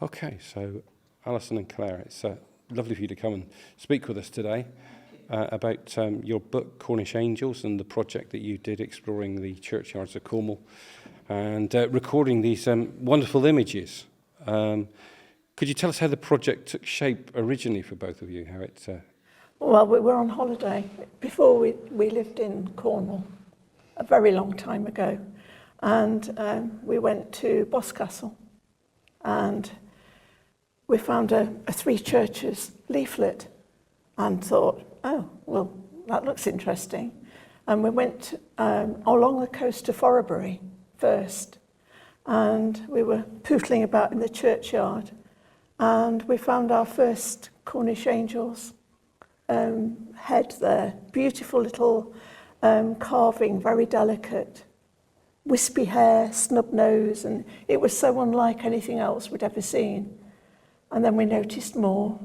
Okay, so Alison and Clare, it's lovely for you to come and speak with us today about your book, Cornish Angels, and the project that you did exploring the churchyards of Cornwall and recording these wonderful images. Could you tell us how the project took shape originally for both of you? How it? Well, we were on holiday before we lived in Cornwall a very long time ago, and we went to Boscastle, and we found a three churches leaflet and thought, oh, well, that looks interesting. And we went along the coast to Forbury first, and we were pootling about in the churchyard, and we found our first Cornish Angels head there. Beautiful little carving, very delicate, wispy hair, snub nose, and it was so unlike anything else we'd ever seen. And then we noticed more,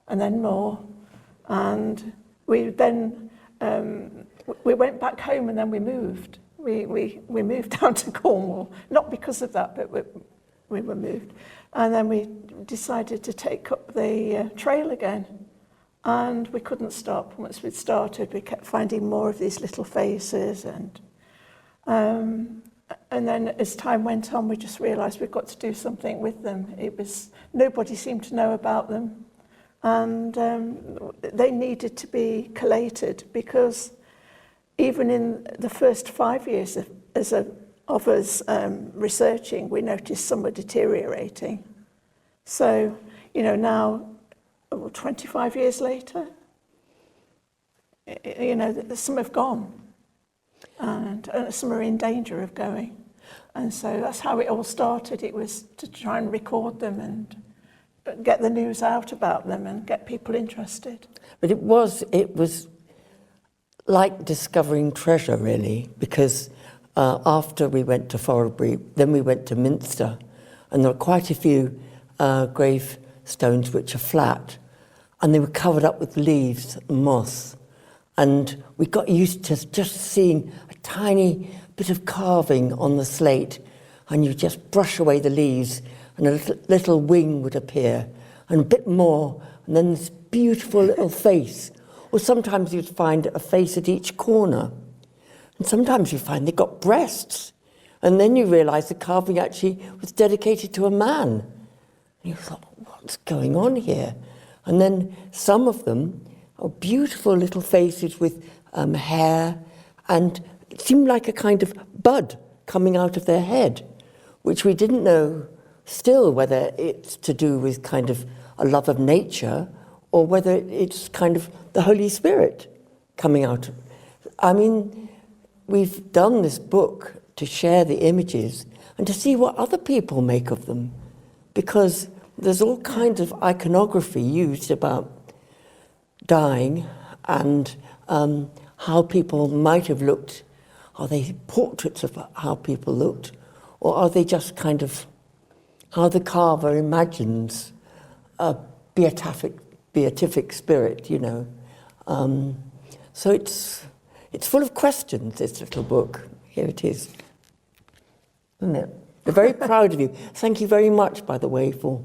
and then more, and we then we went back home, and then we moved. We moved down to Cornwall, not because of that, but we were moved, and then we decided to take up the trail again, and we couldn't stop. Once we'd started, we kept finding more of these little faces, and then as time went on, we just realised we've got to do something with them. Nobody seemed to know about them, and they needed to be collated, because even in the first 5 years of us researching, we noticed some were deteriorating. So, now, 25 years later, some have gone. And some are in danger of going. And so that's how it all started. It was to try and record them and get the news out about them and get people interested. But it was like discovering treasure, really, because after we went to Forbury, then we went to Minster, and there were quite a few gravestones which are flat, and they were covered up with leaves and moss. And we got used to just seeing a tiny bit of carving on the slate, and you just brush away the leaves, and a little wing would appear, and a bit more, and then this beautiful little face. Or sometimes you'd find a face at each corner. And sometimes you find they got breasts. And then you realise the carving actually was dedicated to a man. And you thought, what's going on here? And then some of them are beautiful little faces with hair, and it seemed like a kind of bud coming out of their head, which we didn't know still whether it's to do with kind of a love of nature or whether it's kind of the Holy Spirit coming out. I mean, we've done this book to share the images and to see what other people make of them, because there's all kinds of iconography used about dying and how people might have looked. Are they portraits of how people looked, or are they just kind of how the carver imagines a beatific spirit, So it's full of questions, this little book. Here it is, isn't it? We're very proud of you. Thank you very much, by the way, for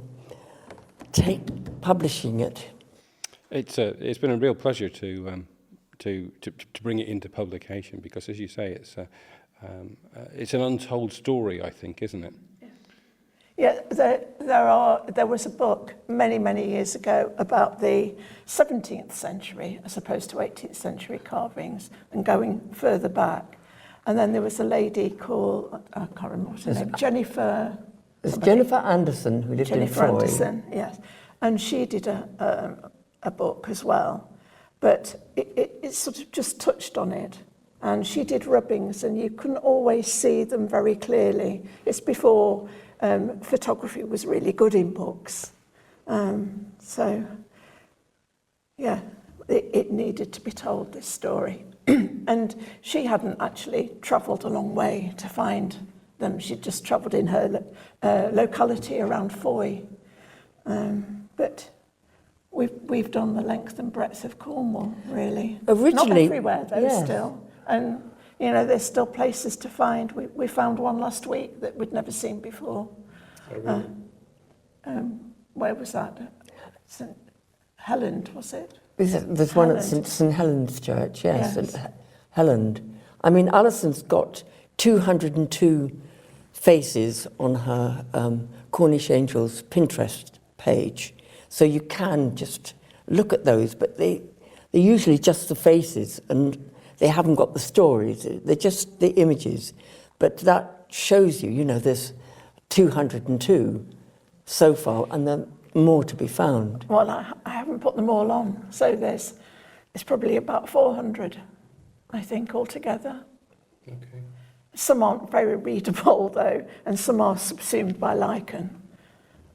publishing it. It's been a real pleasure to bring it into publication, because, as you say, it's an untold story, I think, isn't it? Yeah, there was a book many years ago about the 17th century as opposed to 18th century carvings, and going further back. And then there was a lady called, I can't remember what her name, Jennifer. It's Jennifer Anderson, who lived in Troy. Jennifer Anderson, yes. And she did a book as well, but it sort of just touched on it. And she did rubbings, and you couldn't always see them very clearly. It's before photography was really good in books. So, yeah, it needed to be told, this story. And she hadn't actually travelled a long way to find them. She'd just travelled in her locality around Foy. But we've done the length and breadth of Cornwall, really. Originally, not everywhere, though, yes. Still. And, there's still places to find. We found one last week that we'd never seen before. where was that? St. Helens, was it? There's one at St Helens Church, yes. Yes. St Helens. I mean, Alison's got 202 faces on her Cornish Angels Pinterest page. So you can just look at those, but they're usually just the faces and they haven't got the stories. They're just the images. But that shows you, you know, there's 202 so far and there are more to be found. Well, I haven't put them all on. So there's probably about 400, I think, altogether. Okay. Some aren't very readable, though, and some are subsumed by lichen.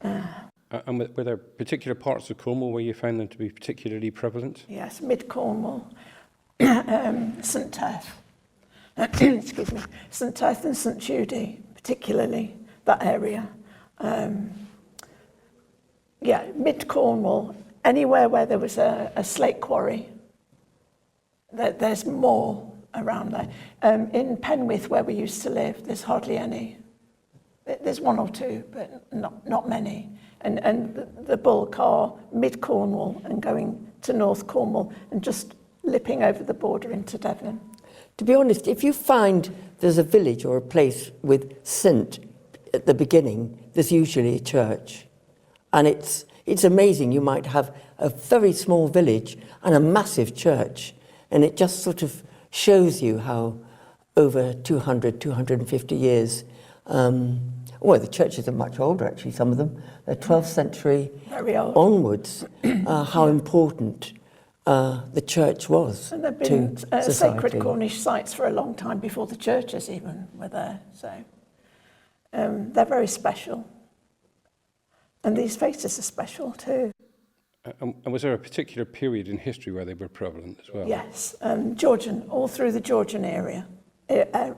And were there particular parts of Cornwall where you found them to be particularly prevalent? Yes, mid-Cornwall, St Teth, excuse me, St Teth and St Judy, particularly that area. Yeah, mid-Cornwall, anywhere where there was a slate quarry, there's more around there. In Penwith, where we used to live, there's hardly any. There's one or two, but not many. And the bulk are mid-Cornwall and going to North Cornwall and just lipping over the border into Devon. To be honest, if you find there's a village or a place with St at the beginning, there's usually a church. And it's amazing. You might have a very small village and a massive church. And it just sort of shows you how over 200, 250 years, well, the churches are much older, actually, some of them. They're 12th century onwards, how important the church was. And there have been to sacred Cornish sites for a long time before the churches even were there. So they're very special. And these faces are special too. And was there a particular period in history where they were prevalent as well? Yes, Georgian, all through the Georgian era. Late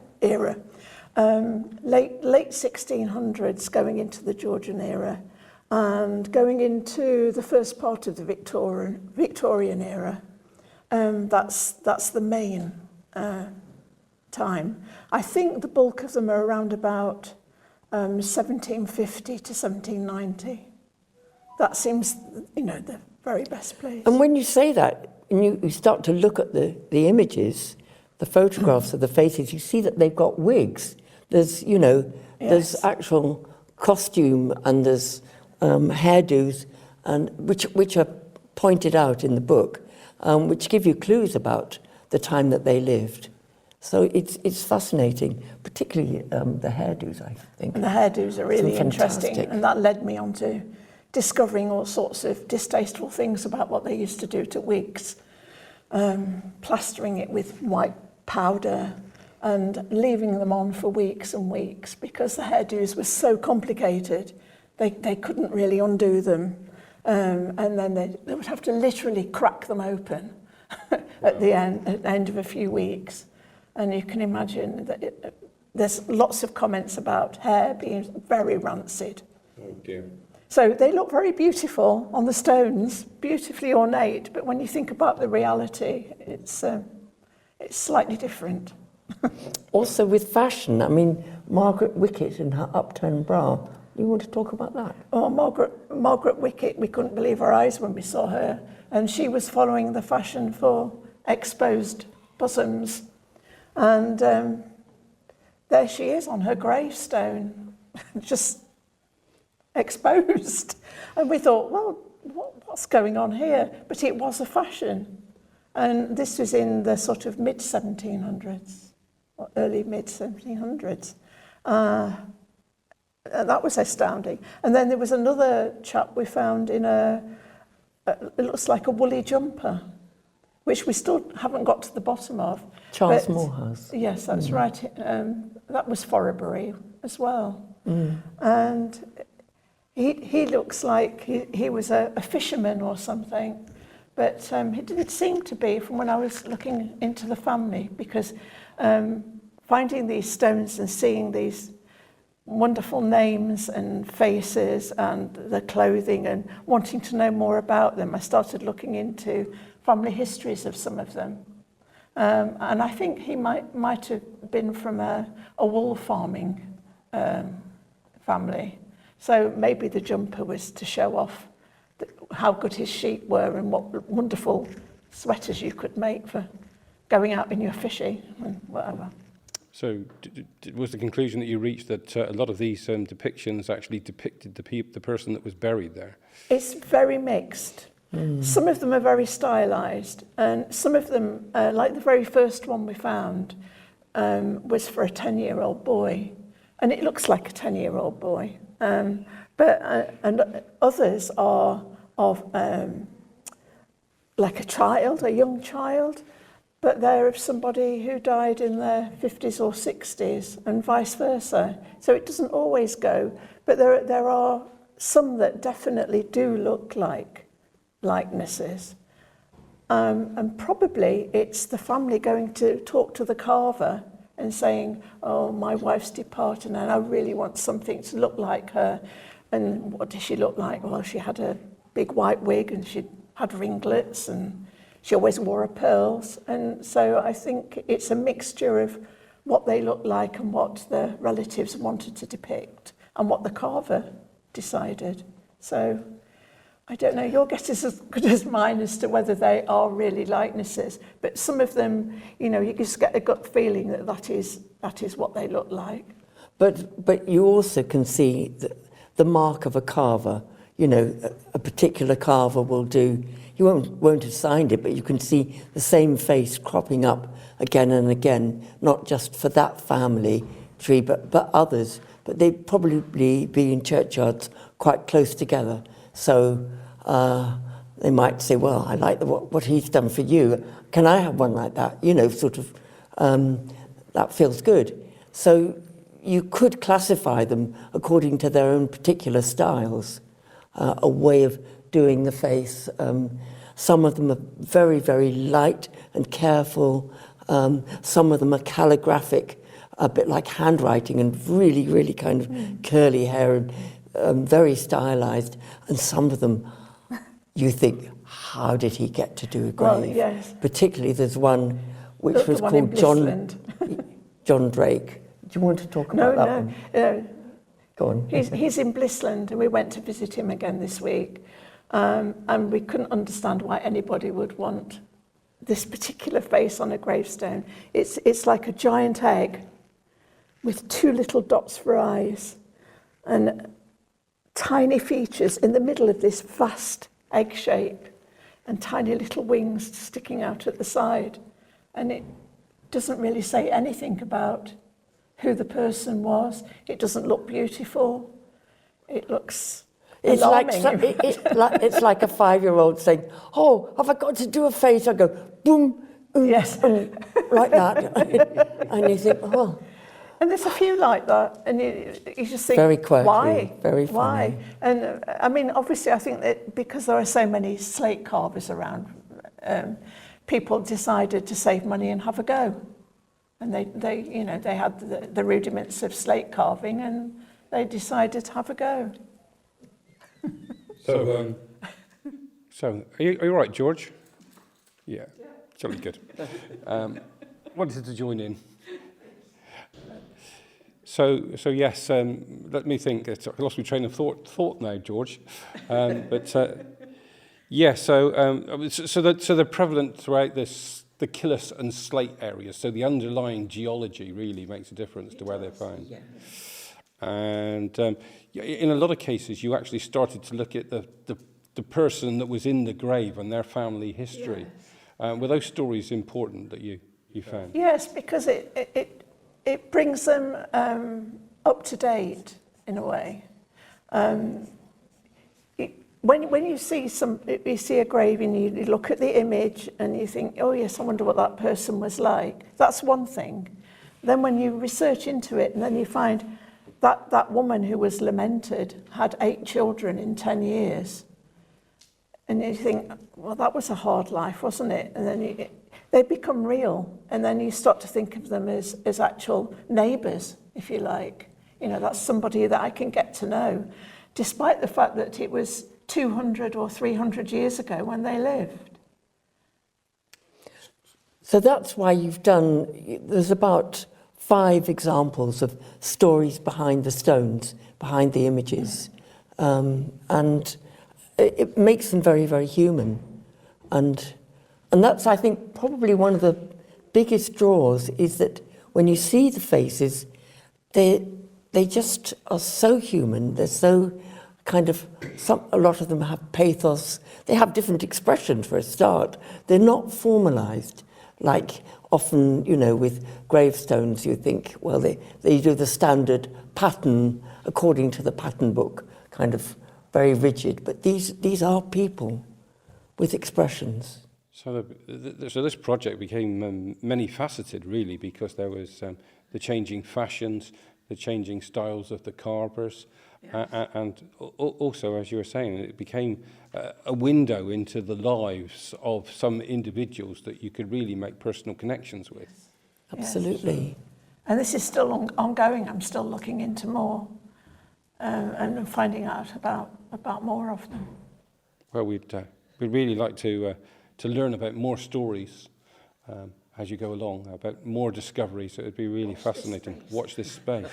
1600s going into the Georgian era and going into the first part of the Victorian era. That's the main time. I think the bulk of them are around about 1750 to 1790. That seems, you know, the very best place. And when you say that, and you start to look at the images, the photographs of the faces, you see that they've got wigs. There's, you know, Yes. there's actual costume and there's hairdos, and which are pointed out in the book, which give you clues about the time that they lived. So it's fascinating, particularly the hairdos, I think. And the hairdos are really interesting, fantastic. and that led me on to discovering all sorts of distasteful things about what they used to do to wigs, plastering it with white powder and leaving them on for weeks and weeks because the hairdos were so complicated, they couldn't really undo them, and then they would have to literally crack them open at the end of a few weeks. And you can imagine that there's lots of comments about hair being very rancid. Oh dear. So they look very beautiful on the stones, beautifully ornate, but when you think about the reality, it's slightly different. Also with fashion, I mean, Margaret Wickett and her upturned bra. You want to talk about that? Oh, Margaret Wickett, we couldn't believe our eyes when we saw her, and she was following the fashion for exposed bosoms. And there she is on her gravestone, just exposed. And we thought, well, what's going on here? But it was a fashion. And this was in the sort of mid-1700s, or early mid-1700s. That was astounding. And then there was another chap we found in it looks like a woolly jumper, which we still haven't got to the bottom of. Charles Morehouse. Yes, that's right. That was Forbury as well. Mm. And he looks like he was a fisherman or something, but he didn't seem to be from when I was looking into the family, because finding these stones and seeing these wonderful names and faces and the clothing and wanting to know more about them, I started looking into family histories of some of them. And I think he might have been from a wool farming family, So maybe the jumper was to show off how good his sheep were and what wonderful sweaters you could make for going out in your fishing and whatever. So was the conclusion that you reached that a lot of these depictions actually depicted the person that was buried there? It's very mixed. Some of them are very stylized, and some of them, like the very first one we found, was for a 10-year-old boy, and it looks like a 10-year-old boy. And others are of like a child, a young child, but they're of somebody who died in their 50s or 60s, and vice versa. So it doesn't always go, but there are some that definitely do look like likenesses. And probably it's the family going to talk to the carver and saying, oh, my wife's departed and I really want something to look like her. And what does she look like? Well, she had a big white wig and she had ringlets and she always wore her pearls. And so I think it's a mixture of what they look like and what the relatives wanted to depict and what the carver decided. So I don't know, your guess is as good as mine as to whether they are really likenesses, but some of them, you know, you just get a gut feeling that that is what they look like. But you also can see the mark of a carver. You know, a particular carver will do, he won't have signed it, but you can see the same face cropping up again and again, not just for that family tree, but others. But they'd probably be in churchyards quite close together. So they might say, well, I like what he's done for you. Can I have one like that? You know, sort of, that feels good. So you could classify them according to their own particular styles, a way of doing the face. Some of them are very, very light and careful. Some of them are calligraphic, a bit like handwriting and really, really kind of curly hair and very stylized. And some of them, you think, how did he get to do a grave? Well, yes. Particularly there's one which was called John Drake. Do you want to talk about that one? No. Go on. He's in Blissland, and we went to visit him again this week. And we couldn't understand why anybody would want this particular face on a gravestone. It's like a giant egg with two little dots for eyes and tiny features in the middle of this vast egg shape and tiny little wings sticking out at the side. And it doesn't really say anything about who the person was. It doesn't look beautiful. It looks alarming. It's like a 5-year-old saying, oh, have I got to do a face? I go, boom, yes, like that. And you think, oh. And there's a few like that, and you just think, very quirky, why? Very funny. Why? And I mean, obviously, I think that because there are so many slate carvers around, people decided to save money and have a go. And they had the rudiments of slate carving, and they decided to have a go. So are you all right, George? Yeah, jolly good. Wanted to join in. So yes, let me think. I lost my train of thought now, George. Yeah. So they're prevalent throughout the Killis and Slate areas. So the underlying geology really makes a difference to where they're found. Yeah. And in a lot of cases, you actually started to look at the person that was in the grave and their family history. Yes. Were those stories important that you found? Yes, because it brings them up to date in a way. When you see a grave and you look at the image and you think, oh yes, I wonder what that person was like. That's one thing. Then when you research into it and then you find that woman who was lamented had 8 children in 10 years. And you think, well, that was a hard life, wasn't it? And then they become real. And then you start to think of them as actual neighbours, if you like. You know, that's somebody that I can get to know, despite the fact that it was 200 or 300 years ago when they lived. So that's why there's about 5 examples of stories behind the stones, behind the images. And it makes them very, very human. And that's, I think, probably one of the biggest draws, is that when you see the faces, they just are so human. They're so kind of, a lot of them have pathos. They have different expressions for a start. They're not formalized like often, you know, with gravestones. You think, well, they do the standard pattern according to the pattern book, kind of very rigid. But these are people with expressions. So this project became many faceted, really, because there was the changing fashions, the changing styles of the carvers, and also, as you were saying, it became a window into the lives of some individuals that you could really make personal connections with. Absolutely. Yes. And this is still ongoing. I'm still looking into more and finding out about more of them. Well, we'd really like to learn about more stories as you go along, about more discoveries. It would be really fascinating. Watch this space.